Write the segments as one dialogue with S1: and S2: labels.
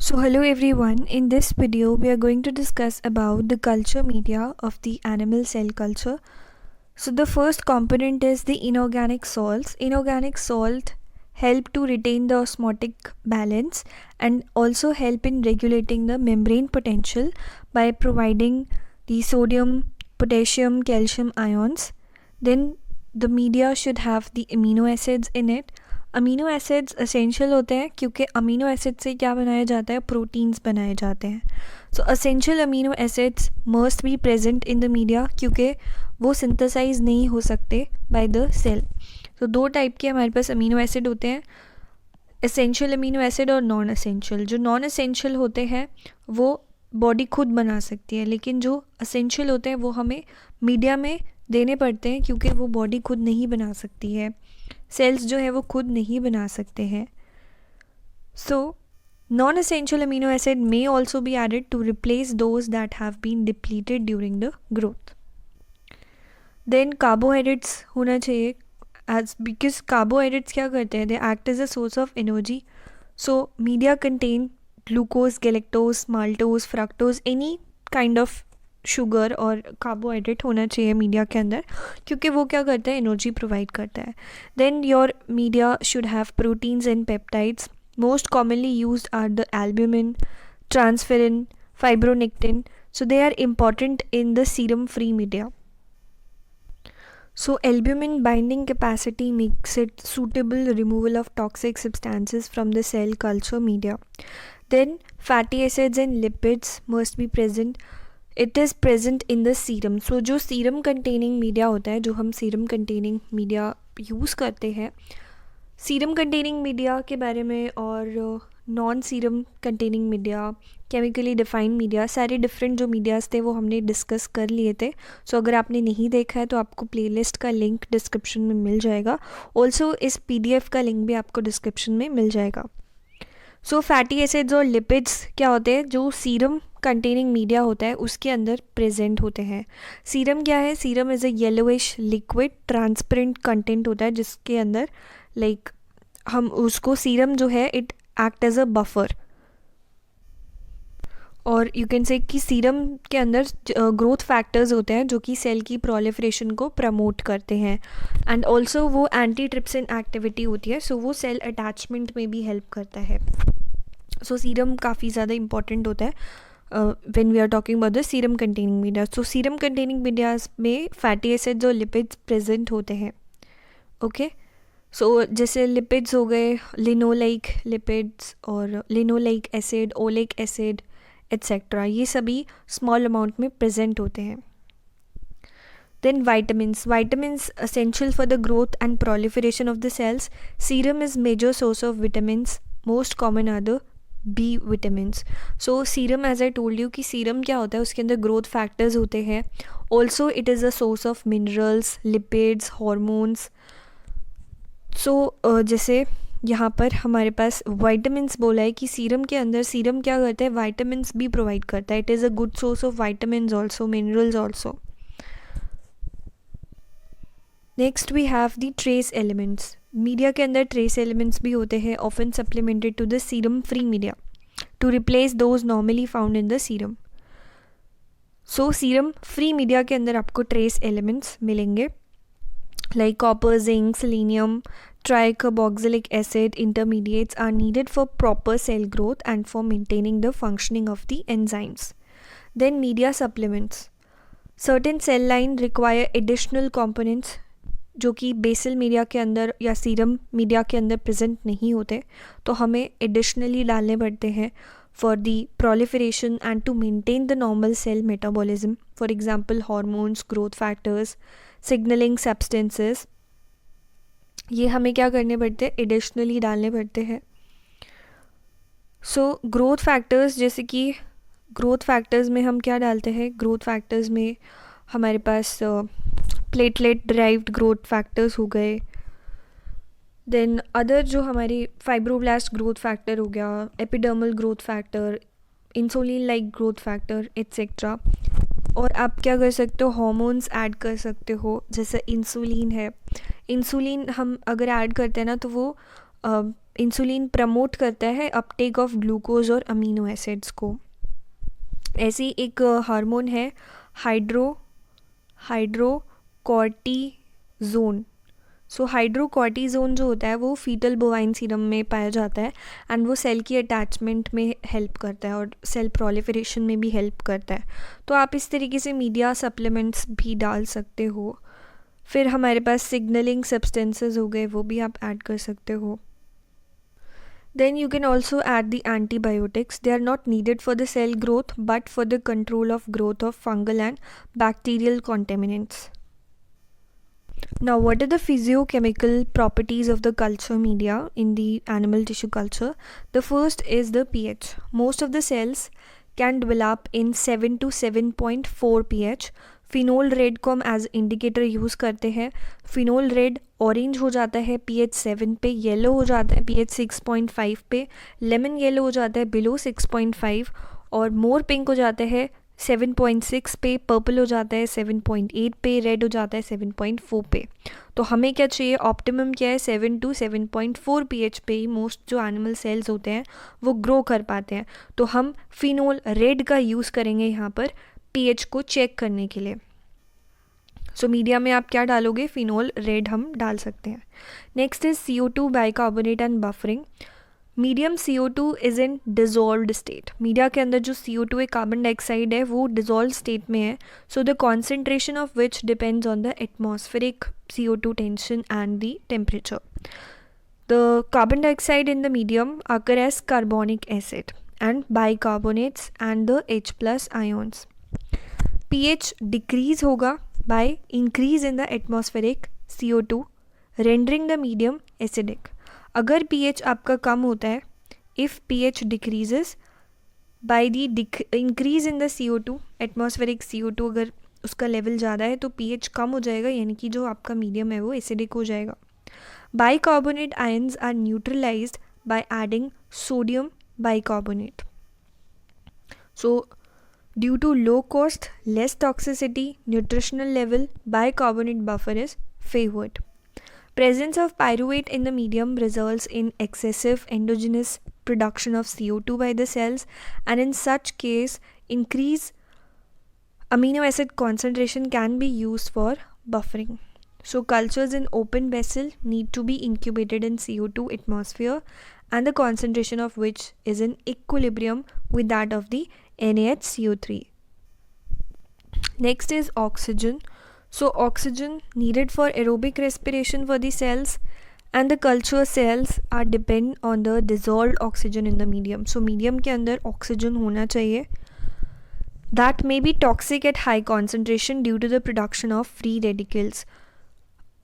S1: So hello everyone, in this video we are going to discuss about the culture media of the animal cell culture. So the first component is the inorganic salts. Inorganic salt help to retain the osmotic balance and also help in regulating the membrane potential by providing the sodium, potassium, calcium ions. Then the media should have the amino acids in it. Amino acids essential होते हैं क्योंकि amino acid से क्या बनाया जाता है, proteins बनाए जाते हैं. So essential amino acids must be present in the media क्योंकि वो सिंथेसाइज नहीं हो सकते बाय द सेल. तो दो टाइप के हमारे पास अमीनो एसिड होते हैं, एसेंशियल अमीनो एसिड और नॉन एसेंशियल. जो नॉन एसेंशियल होते हैं वो बॉडी खुद बना सकती है, लेकिन जो असेंशियल होते हैं वो हमें मीडिया में देने पड़ते हैं क्योंकि वो बॉडी खुद नहीं बना सकती है, सेल्स जो है वो खुद नहीं बना सकते हैं. So non essential amino acid may also be added to replace those that have been depleted during the growth. Then carbohydrates होना चाहिए एज बिकॉज कार्बोहाइड्रेट्स क्या करते हैं, they act as a source of energy. So media contain glucose, galactose, maltose, fructose, any kind of sugar और carbohydrate होना चाहिए media के अंदर क्योंकि वो क्या करता है, एनर्जी प्रोवाइड करता है. Then your media should have proteins and peptides. Most commonly used are the albumin, transferrin, fibronectin. So they are important in the serum free media. So albumin binding capacity makes it suitable removal of toxic substances from the cell culture media. Then fatty acids and lipids must be present. It is present in the serum. So जो serum containing media होता है, जो हम serum containing media use करते हैं, serum containing media के बारे में और non serum containing media, chemically defined media, सारे डिफरेंट जो मीडियाज़ थे वो हमने डिस्कस कर लिए थे. सो अगर आपने नहीं देखा है तो आपको प्लेलिस्ट का लिंक डिस्क्रिप्शन में मिल जाएगा. ऑल्सो इस पीडीएफ का लिंक भी आपको डिस्क्रिप्शन में मिल जाएगा. सो फैटी एसिड्स और लिपिड्स क्या होते हैं, जो सीरम कंटेनिंग मीडिया होता है उसके अंदर प्रेजेंट होते हैं. सीरम क्या है, serum is a yellowish liquid transparent content होता है जिसके अंदर हम उसको सीरम जो है it act as a buffer. और यू कैन से कि सीरम के अंदर ग्रोथ फैक्टर्स होते हैं जो कि सेल की प्रोलिफरेशन को प्रमोट करते हैं. एंड ऑल्सो वो एंटी ट्रिप्सिन एक्टिविटी होती है, सो वो सेल अटैचमेंट में भी हेल्प करता है. सो सीरम काफ़ी ज़्यादा इंपॉर्टेंट होता है when we are talking about the serum containing media. So serum containing medias में फैटी एसिड्स और लिपिड्स प्रेजेंट होते हैं. ओके सो जैसे लिपिड्स हो गए लिनोलाइक लिपिड्स और linoleic acid, oleic acid etcetera, ये सभी स्मॉल अमाउंट में प्रेजेंट होते हैं. Then vitamins. Vitamins essential for the growth and proliferation of the cells. Serum is major source of vitamins. Most common are the B vitamins. So serum as I told you कि serum क्या होता है, उसके अंदर growth factors होते हैं. Also it is a source of minerals, lipids, hormones. So जैसे यहाँ पर हमारे पास वाइटामिन्स बोला है कि सीरम के अंदर सीरम क्या करता है, वाइटामिन्स भी प्रोवाइड करता है. It is a good source of vitamins also, minerals also. Next we have the trace elements. Media के अंदर ट्रेस एलिमेंट्स भी होते हैं, often supplemented to the serum free media to replace those normally found in the serum. So serum free media के अंदर आपको trace elements मिलेंगे like copper, zinc, selenium, tricarboxylic acid intermediates are needed for proper cell growth and for maintaining the functioning of the enzymes. Then media supplements. Certain cell line require additional components जो कि basal media के अंदर या serum media के अंदर present नहीं होते, तो हमें एडिशनली डालने पड़ते हैं for the proliferation and to maintain the normal cell metabolism. For example, hormones, growth factors, signaling substances. ये हमें क्या करने पड़ते हैं, एडिशनली डालने पड़ते हैं. सो ग्रोथ फैक्टर्स, जैसे कि ग्रोथ फैक्टर्स में हम क्या डालते हैं, ग्रोथ फैक्टर्स में हमारे पास प्लेटलेट ड्राइव्ड ग्रोथ फैक्टर्स हो गए. देन अदर जो हमारी फाइब्रोब्लास्ट ग्रोथ फैक्टर हो गया, epidermal growth factor, insulin like growth factor etcetera. और आप क्या कर सकते हो, हॉर्मोन्स ऐड कर सकते हो. जैसे इंसुलिन है, इंसुलिन हम अगर ऐड करते हैं ना तो वो इंसुलिन प्रमोट करता है अपटेक ऑफ ग्लूकोज और अमीनो एसिड्स को। ऐसे ही एक हार्मोन है हाइड्रोकॉर्टिजोन। सो हाइड्रोकॉर्टिजोन जो होता है वो फीटल बोवाइन सीरम में पाया जाता है एंड वो सेल की अटैचमेंट में हेल्प करता है और सेल प्रोलिफरेशन में भी हेल्प करता है। तो आप इस तरीके से मीडिया सप्लीमेंट्स भी डाल सकते हो। फिर हमारे पास सिग्नलिंग सब्सटेंसेस हो गए, वो भी आप ऐड कर सकते हो। Then you can also add the antibiotics. They are not needed for the cell growth but for the control of growth of fungal and bacterial contaminants. Now, what are the physiochemical properties of the culture media in the animal tissue culture? The first is the pH. Most of the cells can develop in 7 to 7.4 pH. Phenol red को हम as indicator use करते हैं। Phenol red orange हो जाता है pH 7 पे, yellow हो जाता है pH 6.5 पे, लेमन येलो हो जाता है बिलो 6.5 और मोर पिंक हो जाता है 7.6 पे, पर्पल हो जाता है 7.8 पे, रेड हो जाता है 7.4 पे। तो हमें क्या चाहिए, ऑप्टिमम क्या है 7 to 7.4 pH पे ही मोस्ट जो एनिमल सेल्स होते हैं वो ग्रो कर पाते हैं। तो हम फिनोल रेड का यूज़ करेंगे यहाँ पर pH को चेक करने के लिए। सो मीडिया में आप क्या डालोगे, फिनोल रेड हम डाल सकते हैं। Next is CO2 bicarbonate and buffering. Medium CO2 is in dissolved state. Media के अंदर जो CO2 है, कार्बन डाइऑक्साइड है, वो डिजॉल्व स्टेट में है। So the concentration of which depends on the atmospheric CO2 tension and the temperature. The carbon dioxide in the medium occur as carbonic acid and bicarbonates and the H+ ions. pH decrease होगा by increase in the atmospheric CO2 rendering the medium acidic. अगर pH आपका कम होता है, if pH decreases by the increase in the CO2 atmospheric CO2 अगर उसका level ज़्यादा है तो pH कम हो जाएगा, यानी कि जो आपका मीडियम है वो एसिडिक हो जाएगा। Bicarbonate ions are neutralized by adding sodium bicarbonate. So due to low cost, less toxicity, nutritional level, bicarbonate buffer is favored. Presence of pyruvate in the medium results in excessive endogenous production of CO2 by the cells, and in such case, increased amino acid concentration can be used for buffering. So cultures in open vessel need to be incubated in CO2 atmosphere and the concentration of which is in equilibrium with that of the NaHCO3. Next is oxygen. So oxygen needed for aerobic respiration for the cells, and the culture cells are depend on the dissolved oxygen in the medium. So medium के अंदर oxygen होना चाहिए. That may be toxic at high concentration due to the production of free radicals.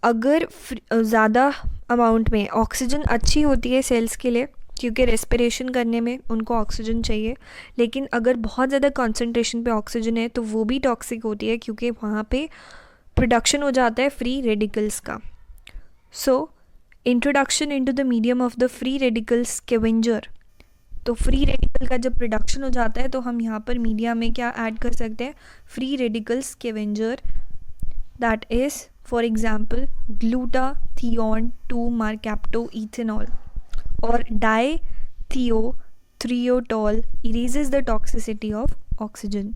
S1: अगर ज़्यादा amount में oxygen अच्छी होती है सेल्स के लिए क्योंकि रेस्पिरेशन करने में उनको ऑक्सीजन चाहिए, लेकिन अगर बहुत ज़्यादा कॉन्सेंट्रेशन पे ऑक्सीजन है तो वो भी टॉक्सिक होती है क्योंकि वहाँ पे प्रोडक्शन हो जाता है फ्री रेडिकल्स का। So introduction into the medium of the free radical scavenger. तो फ्री रेडिकल का जब प्रोडक्शन हो जाता है तो हम यहाँ पर मीडिया में क्या ऐड कर सकते हैं, free radical scavenger, that is for example glutathione 2-mercaptoethanol or dithiothriotol erases the toxicity of oxygen.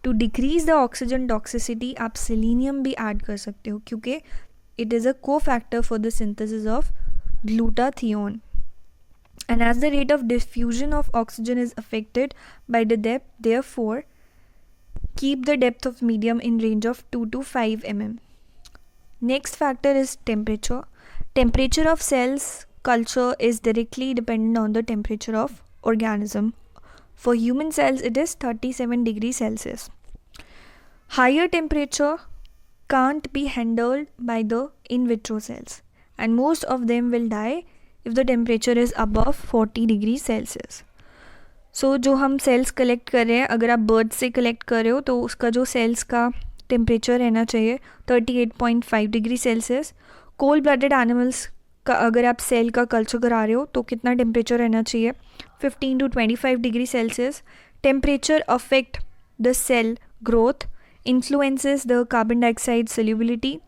S1: To decrease the oxygen toxicity आप selenium भी ऐड कर सकते हो क्योंकि it is a cofactor for the synthesis of glutathione. And as the rate of diffusion of oxygen is affected by the depth, therefore keep the depth of medium in range of 2 to 5 mm. Next factor is temperature. Temperature of cells culture is directly dependent on the temperature of organism. For human cells, it is 37 degrees Celsius. Higher temperature can't be handled by the in vitro cells, and most of them will die if the temperature is above 40 degrees Celsius. So जो हम cells collect कर रहे हैं, अगर आप bird से collect कर रहे हो तो उसका जो cells का टेम्परेचर रहना चाहिए 38.5 degree Celsius. Cold blooded animals का अगर आप सेल का कल्चर करा रहे हो तो कितना टेम्परेचर रहना चाहिए, 15 to 25 degree Celsius. Temperature affect the cell growth, influences the carbon dioxide solubility,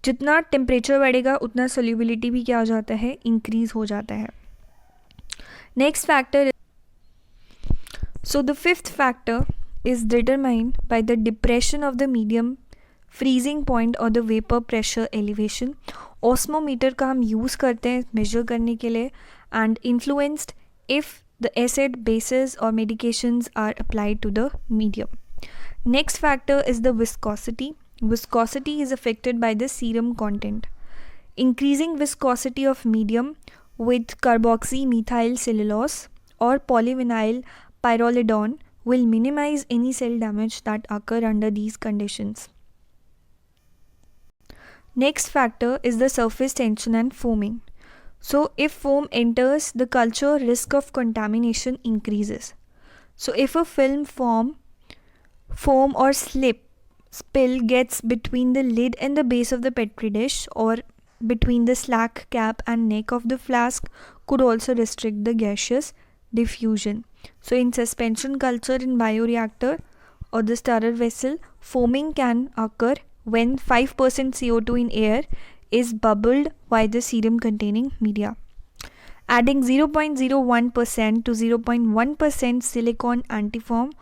S1: जितना टेम्परेचर बढ़ेगा उतना सोल्यूबिलिटी भी क्या हो जाता है, इंक्रीज हो जाता है. Next factor, so the fifth factor is determined by the depression of the medium, freezing point or the vapor pressure elevation. Osmometer का हम यूज़ करते हैं मेजर करने के लिए, and influenced if the acid, bases or medications are applied to the medium. Next factor is the viscosity. Viscosity is affected by the serum content. Increasing viscosity of medium with carboxymethyl cellulose or polyvinyl pyrrolidone will minimize any cell damage that occur under these conditions. Next factor is the surface tension and foaming. So if foam enters the culture, risk of contamination increases. So if a film foam or spill gets between the lid and the base of the petri dish, or between the slack cap and neck of the flask, could also restrict the gaseous diffusion. So in suspension culture in bioreactor or the stirrer vessel, foaming can occur when 5% CO2 in air is bubbled by the serum containing media. Adding 0.01% to 0.1% silicone antifoam,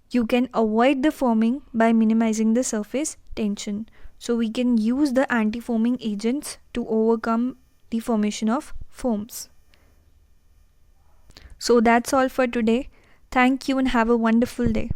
S1: you can avoid the foaming by minimizing the surface tension. So we can use the anti-foaming agents to overcome the formation of foams. So that's all for today. Thank you and have a wonderful day.